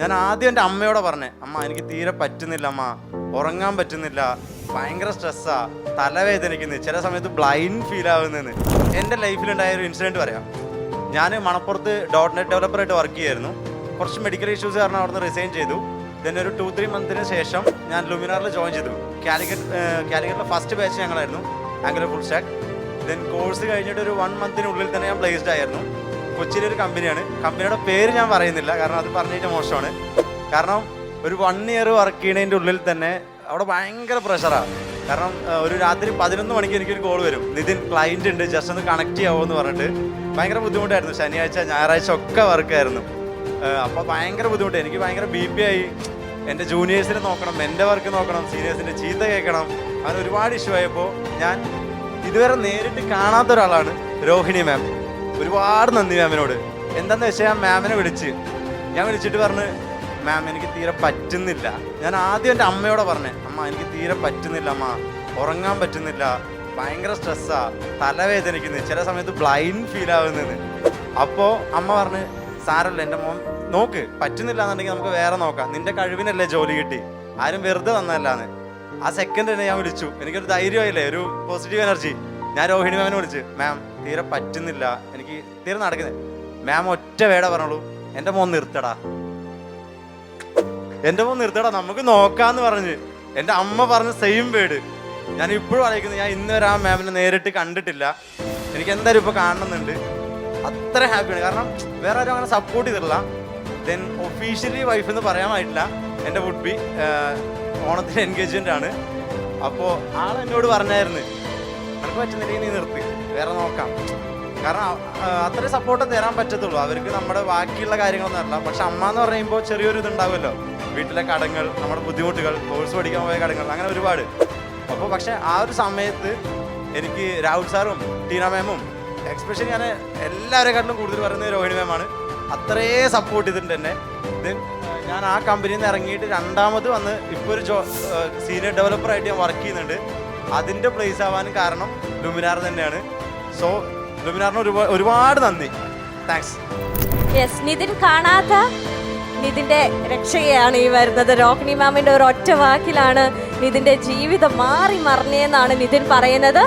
ഞാൻ ആദ്യം എൻ്റെ അമ്മയോടെ പറഞ്ഞേ, അമ്മ എനിക്ക് തീരെ പറ്റുന്നില്ല അമ്മ, ഉറങ്ങാൻ പറ്റുന്നില്ല, ഭയങ്കര സ്ട്രെസ്സാ, തലവേദനിക്കുന്നു, ചില സമയത്ത് ബ്ലൈൻഡ് ഫീൽ ആവുന്നതെന്ന്. എൻ്റെ ലൈഫിലുണ്ടായ ഒരു ഇൻസിഡൻറ്റ് പറയാം. ഞാൻ മണപ്പുറത്ത് .NET ഡെവലപ്പറായിട്ട് വർക്ക് ചെയ്യുമായിരുന്നു. കുറച്ച് മെഡിക്കൽ ഇഷ്യൂസ് കാരണം അവിടെ നിന്ന് റിസൈൻ ചെയ്തു. ദെൻ ഒരു 2-3 മന്തിന് ശേഷം ഞാൻ ലുമിനാറിൽ ജോയിൻ ചെയ്തു. കാലിക്കറ്റിലെ ഫസ്റ്റ് ബാച്ച് ഞങ്ങളായിരുന്നു, angular full stack. Then course കഴിഞ്ഞിട്ട് ഒരു 1 മന്തിനുള്ളിൽ തന്നെ ഞാൻ പ്ലേസ്ഡ് ആയിരുന്നു. കൊച്ചിയിലൊരു കമ്പനിയാണ്. കമ്പനിയുടെ പേര് ഞാൻ പറയുന്നില്ല, കാരണം അത് പറഞ്ഞിട്ട് മോശമാണ്. കാരണം ഒരു 1 ഇയർ വർക്ക് ചെയ്യുന്നതിൻ്റെ ഉള്ളിൽ തന്നെ അവിടെ ഭയങ്കര പ്രഷറാണ്. കാരണം ഒരു രാത്രി 11 മണിക്ക് എനിക്കൊരു കോൾ വരും, നിതിൻ ക്ലയൻറ്റ് ഉണ്ട്, ജസ്റ്റ് ഒന്ന് കണക്ട് ചെയ്യാമോ എന്ന് പറഞ്ഞിട്ട്. ഭയങ്കര ബുദ്ധിമുട്ടായിരുന്നു. ശനിയാഴ്ച ഞായറാഴ്ച ഒക്കെ വർക്കായിരുന്നു. അപ്പോൾ ഭയങ്കര ബുദ്ധിമുട്ട്. എനിക്ക് ഭയങ്കര BP ആയി. എൻ്റെ ജൂനിയേഴ്സിനെ നോക്കണം, എൻ്റെ വർക്ക് നോക്കണം, സീനിയേഴ്സിൻ്റെ ചീത്ത കേൾക്കണം, അങ്ങനെ ഒരുപാട് ഇഷ്യൂ ആയപ്പോൾ ഞാൻ ഇതുവരെ നേരിട്ട് കാണാത്ത ഒരാളാണ് രോഹിണി മാം. ഒരുപാട് നന്ദി മാമിനോട്. എന്താണെന്ന് വെച്ചാൽ ഞാൻ മാമിനെ ഞാൻ വിളിച്ചിട്ട് പറഞ്ഞ്, മാം എനിക്ക് തീരെ പറ്റുന്നില്ല. ഞാൻ ആദ്യം എൻ്റെ അമ്മയോടെ പറഞ്ഞേ, അമ്മ എനിക്ക് തീരെ പറ്റുന്നില്ല അമ്മ, ഉറങ്ങാൻ പറ്റുന്നില്ല, ഭയങ്കര സ്ട്രെസ്സാ, തലവേദനിക്കുന്നു, ചില സമയത്ത് ബ്ലൈൻഡ് ഫീൽ ആവുന്നതെന്ന്. അപ്പോൾ അമ്മ പറഞ്ഞ്, സാരല്ല എൻ്റെ മോൻ, നോക്ക്, പറ്റുന്നില്ല എന്നുണ്ടെങ്കിൽ നമുക്ക് വേറെ നോക്കാം, നിന്റെ കഴിവിനല്ലേ ജോലി കിട്ടി, ആരും വെറുതെ തന്നല്ലാന്ന്. ആ സെക്കൻഡ് തന്നെ ഞാൻ വിളിച്ചു. എനിക്കൊരു ധൈര്യമായില്ലേ, ഒരു പോസിറ്റീവ് എനർജി. ഞാൻ രോഹിണി മാമിനെ വിളിച്ച്, മാം തീരെ പറ്റുന്നില്ല, എനിക്ക് തീരെ നടക്കുന്നത്. മാം ഒറ്റ വേട പറഞ്ഞോളൂ, എൻ്റെ മോൻ നിർത്തടാ, എൻ്റെ മോൻ നിർത്തടാ, നമുക്ക് നോക്കാന്ന് പറഞ്ഞ്. എൻ്റെ അമ്മ പറഞ്ഞ സെയിം വേർഡ് ഞാൻ ഇപ്പോഴും അറിയിക്കുന്നത്. ഞാൻ ഇന്ന് വരെ ആ മാമിനെ നേരിട്ട് കണ്ടിട്ടില്ല. എനിക്ക് എന്തായാലും ഇപ്പോൾ കാണണമെന്നുണ്ട്. അത്ര ഹാപ്പിയാണ്. കാരണം വേറെ ആരും അങ്ങനെ സപ്പോർട്ട് ചെയ്തിട്ടില്ല. ദെൻ ഒഫീഷ്യലി വൈഫ് എന്ന് പറയാനായിട്ടില്ല. എൻ്റെ വുഡ് ബി ഓണത്തിന് എൻഗേജ്മെൻ്റ് ആണ്. അപ്പോൾ ആളെന്നോട് പറഞ്ഞായിരുന്നു, എനിക്ക് പറ്റുന്നില്ലെങ്കിൽ നീ നിർത്തി, വേറെ നോക്കാം. കാരണം അത്രയും സപ്പോർട്ട് തരാൻ പറ്റത്തുള്ളൂ. അവർക്ക് നമ്മുടെ ബാക്കിയുള്ള കാര്യങ്ങളൊന്നും അറിയില്ല. പക്ഷെ അമ്മ എന്ന് പറയുമ്പോൾ ചെറിയൊരു ഇതുണ്ടാവുമല്ലോ, വീട്ടിലെ കടങ്ങൾ, നമ്മുടെ ബുദ്ധിമുട്ടുകൾ, കോഴ്സ് പഠിക്കാൻ പോയ കടങ്ങൾ, അങ്ങനെ ഒരുപാട്. അപ്പോൾ പക്ഷെ ആ ഒരു സമയത്ത് എനിക്ക് രാഹുൽ സാറും ടീന മാമും, എക്സ്പെഷ്യലി ഞാൻ എല്ലാവരെക്കാട്ടിലും കൂടുതൽ പറയുന്നത് രോഹിണി മാമാണ്. അത്രയേ സപ്പോർട്ട് ചെയ്തിട്ടുണ്ട് എന്നെ. ദെൻ ഞാൻ ആ കമ്പനിയിൽ നിന്ന് ഇറങ്ങിയിട്ട് രണ്ടാമത് വന്ന് ഇപ്പോൾ ഒരു സീനിയർ ഡെവലപ്പറായിട്ട് ഞാൻ വർക്ക് ചെയ്യുന്നുണ്ട്. അതിൻ്റെ പ്ലേസ് ആവാനും കാരണം ലുമിനാർ തന്നെയാണ്. സോ ലുമിനാറിന് ഒരുപാട് നന്ദി, താങ്ക്സ്. യെസ്, നിതിൻ കാണാത്ത നിതിൻ്റെ രക്ഷകയാണ് ഈ വരുന്നത്. രോഹിണി മാമിൻ്റെ ഒരു ഒറ്റ വാക്കിലാണ് നിതിൻ്റെ ജീവിതം മാറി മറിഞ്ഞെന്നാണ് നിതിൻ പറയുന്നത്.